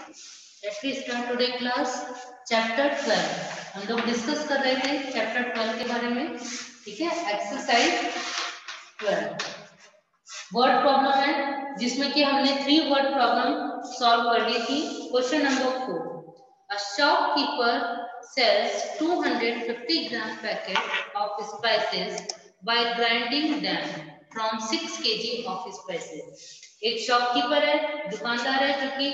Let's start today class chapter 12। हम लोग discuss कर रहे थे चैप्टर 12 के बारे में, ठीक है। एक्सरसाइज 12 वर्ड प्रॉब्लम है, जिसमें कि हमने 3 वर्ड प्रॉब्लम सॉल्व कर ली थी। Question number 4, a shopkeeper sells 250 gram packet of spices by grinding them from 6 kg of spices। एक शॉपकीपर है, दुकानदार है, जो कि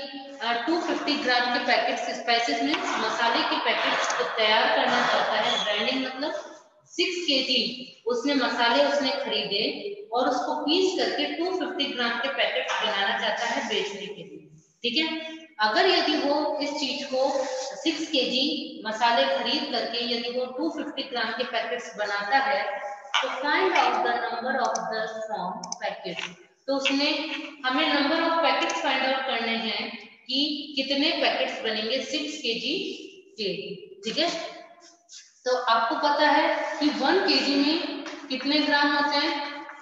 250 ग्राम के पैकेट्स स्पाइसेस में मसाले के पैकेट्स को तैयार करना चाहता है। ग्राइंडिंग मतलब 6 kg उसने मसाले उसने खरीदे और उसको पीस करके 250 ग्राम के पैकेट्स बनाना चाहता है बेचने के लिए, ठीक है। अगर यदि वो इस चीज को 6 kg मसाले खरीद करके यदि वो 250 ग्राम के पैकेट्स बनाता है, तो find out the number of the form packets. तो उसने हमें number of packets find out करने हैं कि कितने पैकेट्स बनेंगे 6 kg के, ठीक है। तो आपको पता है कि 1 kg में कितने ग्राम होते हैं,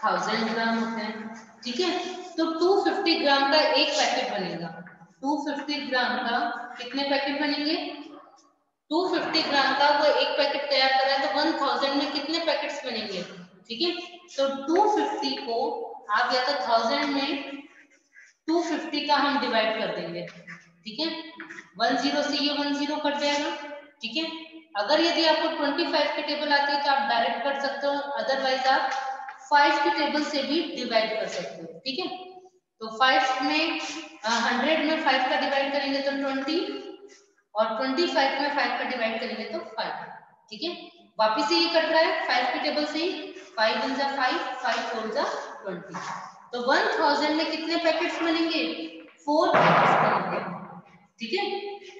1000 ग्राम होते हैं, ठीक है। तो 250 ग्राम का एक पैकेट बनेगा। 250 ग्राम का कितने पैकेट बनेंगे, 250 ग्राम का वो एक पैकेट तैयार कर रहा है, तो 1000 में कितने पैकेट्स बनेंगे, ठीक है। तो 250 को आप या तो 1000 में 250 का हम डिवाइड कर देंगे, ठीक है। 10 से ये 10 कट जाएगा, ठीक है। अगर यदि आपको 25 की टेबल आती है तो आप डायरेक्ट कर सकते हो, अदरवाइज आप 5 की टेबल से भी डिवाइड कर सकते हो, ठीक है। तो 5 में 100 में 5 का डिवाइड करेंगे तो 20 और 25 में 5 का डिवाइड करेंगे तो 5, ठीक है। वापिस से ये कट रहा है 5 की टेबल से ही, 5 1 जा 5, 5 4 जा 20। तो 1000 में कितने पैकेट्स बनेंगे, 4 पैकेट्स बनेंगे, ठीक है।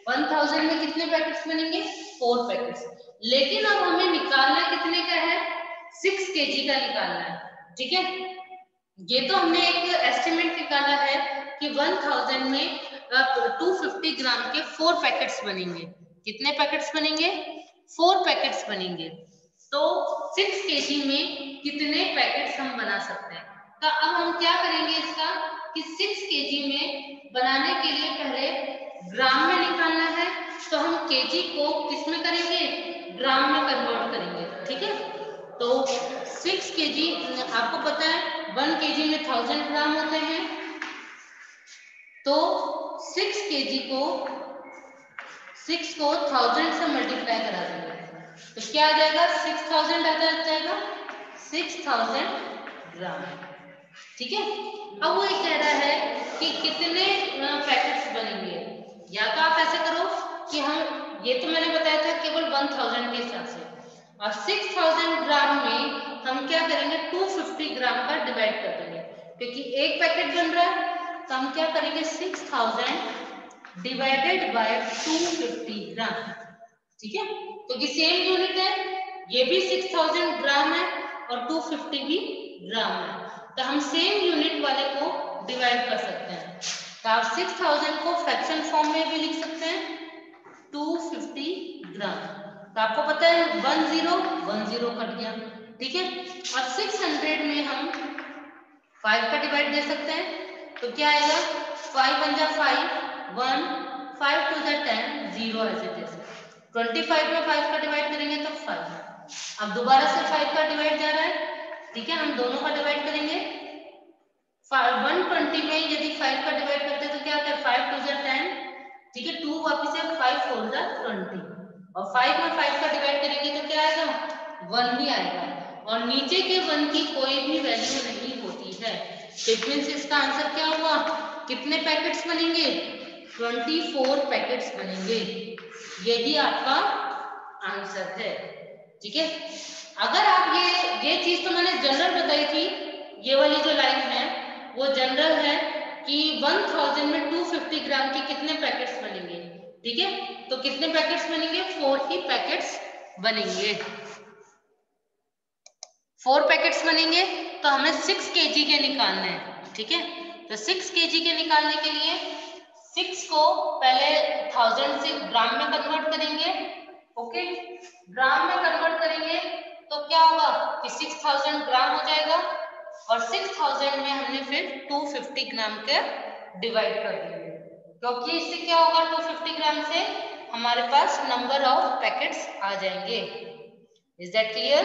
1000 में कितने पैकेट्स बनेंगे, 4 पैकेट्स। लेकिन अब हमें निकालना कितने का है, 6 kg का निकालना है, ठीक है। ये तो हमने एक एस्टिमेट निकाला है कि 1000 में 250 ग्राम के 4 पैकेट्स बनेंगे। कितने पैकेट्स बनेंगे, 4 पैकेट्स बनेंगे। तो 6 kg में कितने पैकेट्स हम बना सकते हैं। तो अब हम क्या करेंगे इसका कि 6 kg में बनाने के लिए पहले ग्राम में निकालना है, तो हम kg को किस में करेंगे, ग्राम में कन्वर्ट करेंगे, ठीक है। तो 6 kg आपको पता है 1 kg में 1000 ग्राम होते हैं, तो 6 kg को 1000 से मल्टीप्लाई करा देंगे, तो क्या आ जाएगा, 6000 आ जाएगा, 6000 ग्राम, ठीक है। अब वो ये कह रहा है कि कितने पैकेट्स बनेंगे। या तो आप ऐसे करो कि हम, ये तो मैंने बताया था केवल 1000 के हिसाब से, और 6000 ग्राम में हम क्या करेंगे, 250 ग्राम का डिवाइड कर देंगे, क्योंकि एक पैकेट बन रहा है। तो हम क्या करेंगे, 6000 डिवाइडेड बाय 250 ग्राम, ठीक है। क्योंकि सेम यूनिट है, ये भी 6000 ग्राम है और 250 भी ग्राम है, तो हम सेम यूनिट वाले को डिवाइड कर सकते हैं। तो आप 6000 को फ्रैक्शन फॉर्म में भी लिख सकते हैं, 250 ग्राम। तो आपको पता है 10 कट गया, ठीक है। और 600 में हम 5 का डिवाइड दे सकते हैं, तो क्या आएगा, 5 1 जा 5 1, 5 2 जा 10, 0 ऐसे जैसे। 25 में 5 का डिवाइड करेंगे तो 5। अब दोबारा से 5 का डिवाइड जा रहा है, ठीक है, हम दोनों का डिवाइड करेंगे। 120 में यदि 5 का डिवाइड करते हैं तो क्या आता है, 5 2 जा 10, ठीक है। 2 वापस से 5 4 जा 20, और 5 में 5 का डिवाइड करेंगे तो क्या आएगा, 1 भी आएगा, और नीचे के 1 की कोई भी वैल्यू नहीं होती है। मींस इसका आंसर क्या हुआ, कितने पैकेट्स बनेंगे, 24 पैकेट्स बनेंगे। यही आपका आंसर है, ठीक है। अगर आप ये चीज तो मैंने जनरल बताई थी, ये वाली जो लाइन है वो जनरल है कि 1000 में 250 ग्राम के कितने पैकेट्स बनेंगे, ठीक है। तो कितने पैकेट्स बनेंगे, 4 ही पैकेट्स बनेंगे, 4 पैकेट्स बनेंगे। तो हमें 6 kg के निकालने हैं, ठीक है। तो 6 kg के निकालने के लिए 6 को पहले 1000 से ग्राम में कन्वर्ट करेंगे, ओके। ग्राम में कन्वर्ट करेंगे तो क्या होगा कि 6000 ग्राम हो जाएगा, और 6000 में हमने फिर 250 ग्राम के डिवाइड कर देंगे, क्योंकि इससे क्या होगा, 250 ग्राम से हमारे पास नंबर ऑफ पैकेट्स आ जाएंगे। Is that clear?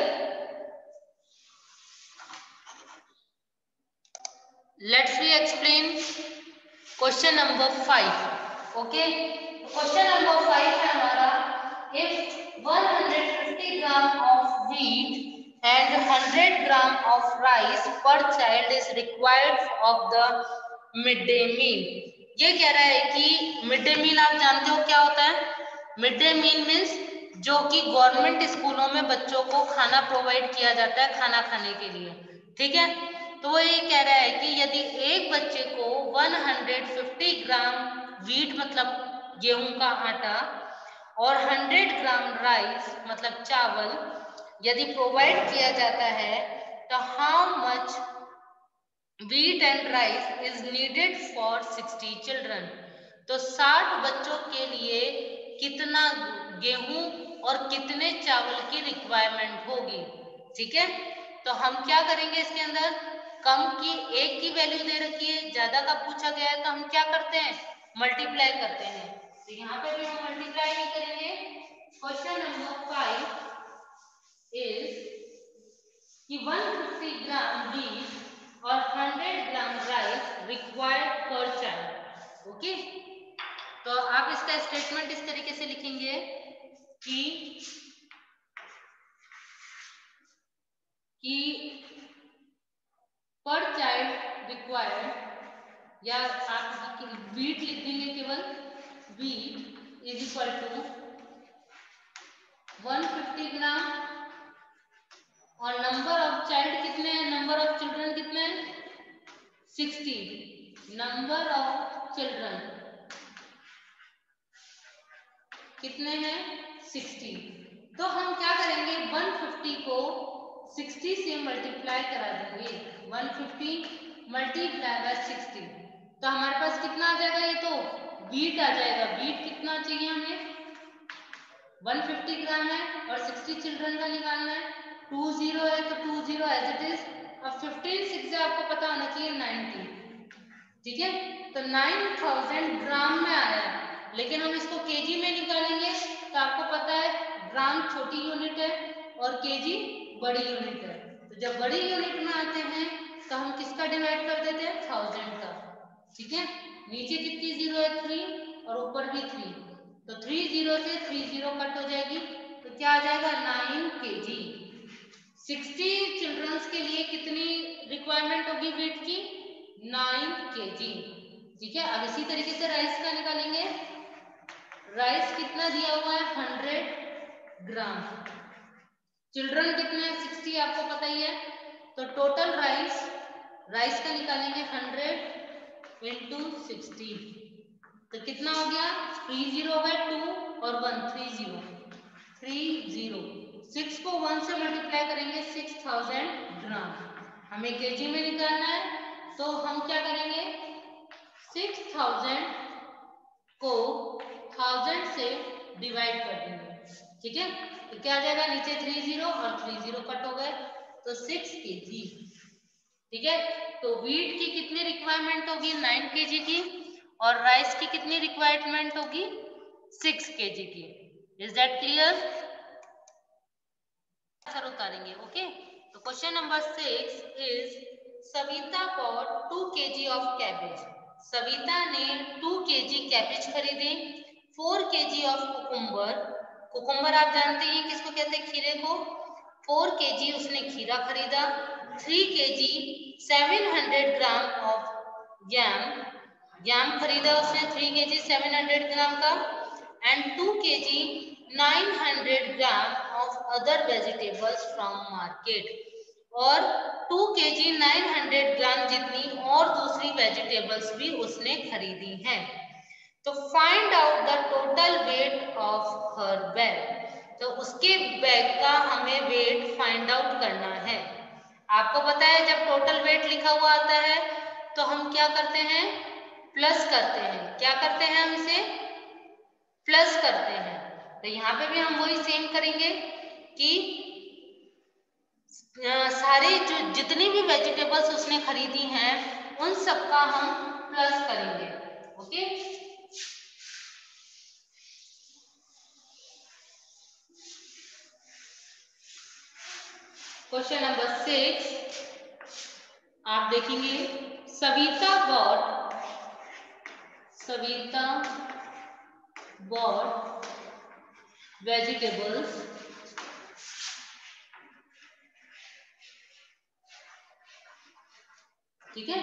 Let's we explain question number 5। Okay, question number 5 है हमारा, if 150 gram of wheat and 100 gram of rice per child is required of the mid day meal. ये कह रहा है कि mid day मील आप जानते हो क्या होता है? मिड डे मील मीन्स जो कि गवर्नमेंट स्कूलों में बच्चों को खाना प्रोवाइड किया जाता है खाना खाने के लिए, ठीक है। तो वो ये कह रहा है कि यदि एक बच्चे को 150 ग्राम व्हीट मतलब गेहूं का आटा और 100 ग्राम राइस मतलब चावल यदि प्रोवाइड किया जाता है, तो how much wheat and rice is needed for 60 children। तो 60 बच्चों के लिए कितना गेहूं और कितने चावल की रिक्वायरमेंट होगी, ठीक है। तो हम क्या करेंगे, इसके अंदर कम की एक की वैल्यू दे रखी है, ज्यादा का पूछा गया है, तो हम क्या करते हैं, मल्टीप्लाई करते हैं। तो यहाँ पे भी हम मल्टीप्लाई नहीं करेंगे। क्वेश्चन नंबर 5 इज कि 150 ग्राम व्हीट और 100 ग्राम राइस रिक्वायर्ड पर चाइल्ड। ओके, तो आप इसका स्टेटमेंट इस तरीके से लिखेंगे कि पर चाइल्ड रिक्वायर्ड, या आप व्हीट लिख देंगे, केवल व्हीट इज इक्वल टू 150 ग्राम और नंबर ऑफ चाइल्ड कितने हैं, नंबर ऑफ चिल्ड्रन कितने हैं, 60। नंबर ऑफ चिल्ड्रन कितने हैं, 60। तो हम क्या करेंगे, 150 को 60 से मल्टीप्लाई करा देंगे। 150 मल्टीप्लाई बाय 60, तो हमारे पास कितना आ जाएगा, ये तो व्हीट आ जाएगा। व्हीट कितना चाहिए हमें, 150 ग्राम है और 60 चिल्ड्रन का निकालना है। 20 है तो 20 एज इट इज। अब 15 6 से आपको पता होना चाहिए 90, ठीक है। तो 9000 ग्राम में आया, लेकिन हम इसको केजी में निकालेंगे तो आपको पता है ग्राम छोटी यूनिट है और केजी बड़ी यूनिट है। तो जब बड़ी यूनिट में आते हैं तो हम किसका डिवाइड कर देते हैं, 1000 का, ठीक है। नीचे कितनी जीरो है, 3 और ऊपर भी 3, तो 3 जीरो से 3 जीरो कट हो जाएगी, तो क्या आ जाएगा, 9 केजी। 60 चिल्ड्रंस के लिए कितनी रिक्वायरमेंट होगी व्हीट की, 9 केजी, ठीक है। अब इसी तरीके से राइस का निकालेंगे। राइस कितना दिया हुआ है, 100 ग्राम। चिल्ड्रन कितने हैं, 60, आपको पता ही है। तो टोटल राइस का निकालेंगे 100 इंटू 60, तो कितना हो गया, 3 जीरो है, 2 और 1, 30। 6 को 1 से मल्टीप्लाई करेंगे, 6000 ग्राम। हमें केजी में निकालना है, तो हम क्या करेंगे, 6000 को 1000 से डिवाइड कर देंगे, ठीक है। तो क्या आ जाएगा, नीचे 30 और 30 कट हो गए, तो 6 केजी, ठीक है। तो व्हीट की कितनी रिक्वायरमेंट होगी, 9 केजी की, और राइस की कितनी रिक्वायरमेंट होगी, 6 केजी की। Is that clear? आंसर उतारेंगे। ओके, तो question number 6 is Savita bought 2 KG of cabbage. Savita ने 2 केजी कैबेज खरीदे, 4 केजी ऑफ कुकुम्बर। कुकुम्बर आप जानते हैं किसको कहते हैं, खीरे को। 4 केजी उसने खीरा खरीदा, 3 केजी 700 ग्राम ऑफ याम खरीदा उसने, 3 केजी 700 ग्राम का, and 2 KG 900 gram of other vegetables from market, और 2 केजी 900 ग्राम जितनी और दूसरी वेजिटेबल्स भी उसने खरीदी हैं। तो find out the total weight of her bag. तो उसके बैग का हमें वेट फाइंड आउट करना है। आपको पता है जब टोटल वेट लिखा हुआ आता है तो हम क्या करते हैं, प्लस करते हैं। क्या करते हैं, हम इसे प्लस करते हैं। तो यहाँ पे भी हम वही सेम करेंगे कि सारे जो जितनी भी वेजिटेबल्स उसने खरीदी हैं उन सबका हम प्लस करेंगे। ओके, क्वेश्चन नंबर 6 आप देखेंगे, सविता bought vegetables ठीक है।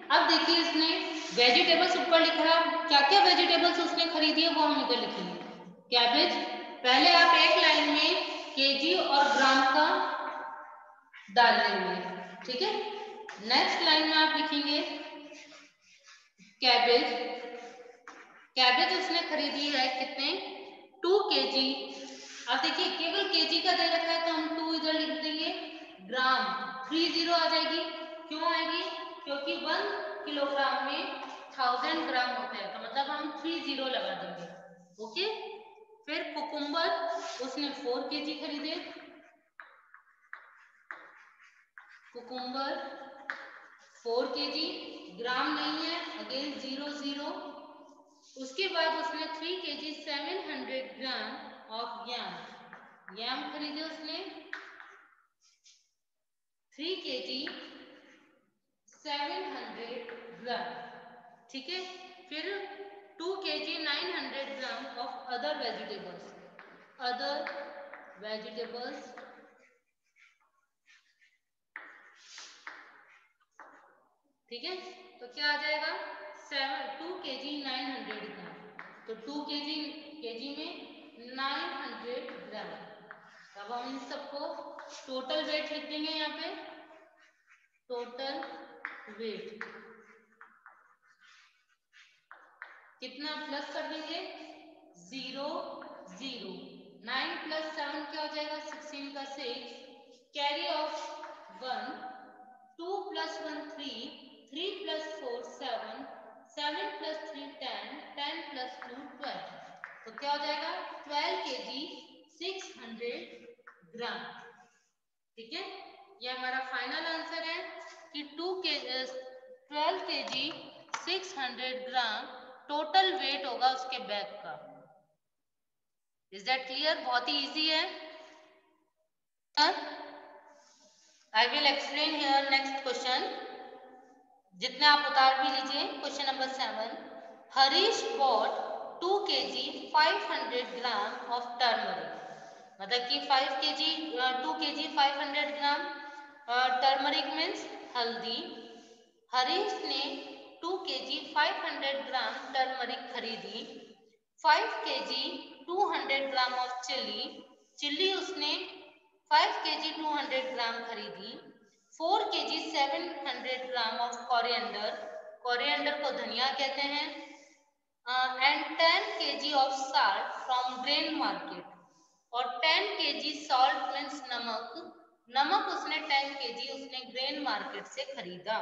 अब देखिए इसने वेजिटेबल्स ऊपर लिखा है, क्या क्या वेजिटेबल्स उसने खरीदी है वो हम इधर लिखेंगे। कैबेज, पहले आप एक लाइन में केजी और ग्राम का डाल लेंगे, ठीक है। नेक्स्ट लाइन में आप लिखेंगे कैबेज उसने खरीदी है कितने, 2 kg। अब देखिए केवल केजी का दे रखा है तो हम 2 इधर लिख देंगे, ग्राम 30 आ जाएगी। क्यों आएगी, क्योंकि 1 किलोग्राम में 1000 ग्राम होते हैं, तो मतलब हम 30 लगा देंगे। ओके। फिर कुकुम्बर उसने 4 kg खरीदे, कुकुम्बर 4 kg, ग्राम नहीं है, अगेन 0 उसके बाद उसने 3 kg 700 ग्राम ऑफ याम खरीदे उसने 3 kg 700 ग्राम, ठीक है। फिर 2 kg 900 gram of other vegetables ठीक है। तो क्या आ जाएगा 2 kg 900 ग्राम, तो 2 kg में 900 ग्राम। अब हम इन सबको टोटल वेट लिख देंगे, यहाँ पे टोटल वेट कितना प्लस कर देंगे 0 0, 9 + 7 क्या हो जाएगा 16 का 6, कैरी ऑफ 1, 2 + 1 3, 3 + 4 7, 7 + 3 10, 10 + 2 12, तो क्या हो जाएगा 12 kg 600 ग्राम, ठीक है। ये हमारा फाइनल आंसर है कि 12 kg 600 ग्राम टोटल वेट होगा उसके बैग का। Is that clear? बहुत ही इजी है। I will explain here next question, जितने आप उतार भी लीजिए। Question number 7, Harish bought 2 kg 500 gram of turmeric, मतलब कि 2 kg 500 ग्राम टर्मरिक मीन्स हल्दी। हरीश ने 2 kg 500 ग्राम टर्मरिक खरीदी, 5 kg 200 ग्राम ऑफ चिल्ली उसने 5 kg 200 ग्राम खरीदी, 4 kg 700 ग्राम ऑफ कोरिएंडर को धनिया कहते हैं, and 10 kg of salt from grain market, और 10 kg सॉल्ट मीन्स नमक उसने 10 kg उसने ग्रेन मार्केट से खरीदा।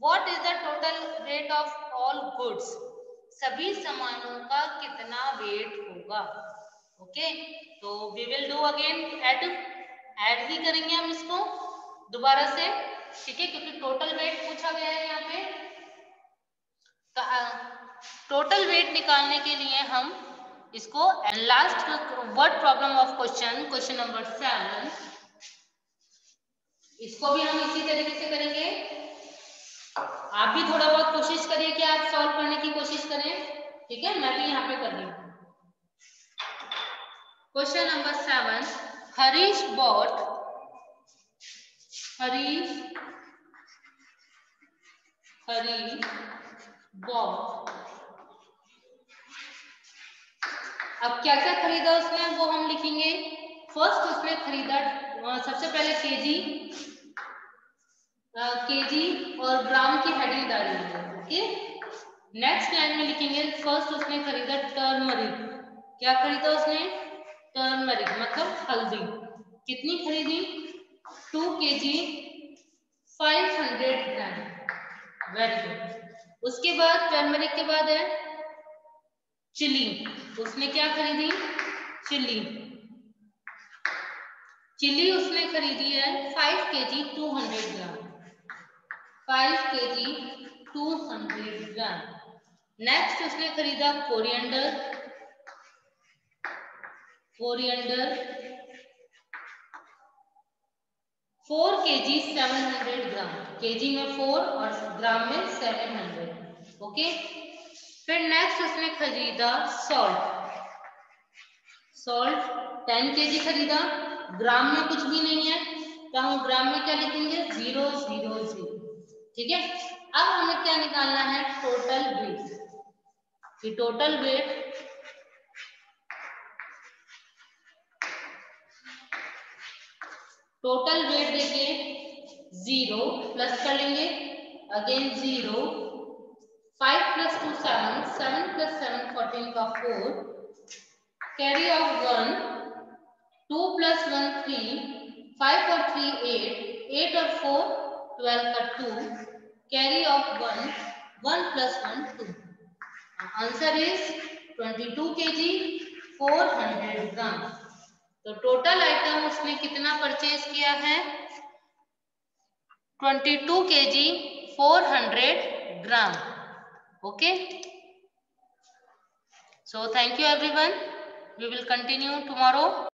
What is the total weight of all goods, सभी सामानों का कितना वेट होगा। ओके, तो we will do again add ही करेंगे हम इसको दोबारा से, ठीक है, क्योंकि टोटल वेट पूछा गया है यहाँ पे। टोटल वेट निकालने के लिए हम इसको last word problem of question number 7, इसको भी हम इसी तरीके से करेंगे। आप भी थोड़ा बहुत कोशिश करिए कि आप सॉल्व करने की कोशिश करें, ठीक है। मैं भी यहाँ पे कर रही हूँ। क्वेश्चन नंबर 7, हरीश बॉट अब क्या क्या खरीदा उसने वो हम लिखेंगे। फर्स्ट उसने खरीदा, सबसे पहले केजी और ग्राम की हेडिंग डालेंगे, ओके। नेक्स्ट लाइन में लिखेंगे फर्स्ट उसने खरीदा टर्मरिक, क्या खरीदा उसने टर्मरिक मतलब हल्दी, कितनी खरीदी 2 kg 500 ग्राम, वेरी गुड। उसके बाद टर्मरिक के बाद है चिली, उसने क्या खरीदी चिली उसने खरीदी है 5 kg 200 ग्राम, 5 kg 200 ग्राम। नेक्स्ट उसने खरीदा कोरिएंडर 4 kg 700 ग्राम, केजी में 4 और ग्राम में 700। ओके, फिर नेक्स्ट उसने खरीदा सॉल्ट 10 kg खरीदा, ग्राम में कुछ भी नहीं है तो हम ग्राम में क्या लिखेंगे 000। ठीक है, अब हमें क्या निकालना है टोटल वेट। टोटल वेट देखिए 0 प्लस कर लेंगे, अगेन 0, 5 + 2 7, 7 + 7 14 का 4, कैरी ऑफ 1, 2 + 1 3, 5 और 3 8, 8 और 4 12 का 2, carry off 1, 1 + 1 2। Answer is 22 kg 400 ग्राम। तो टोटल आइटम उसने कितना परचेज किया है 22 kg 400 gram. Okay, so thank you everyone, we will continue tomorrow.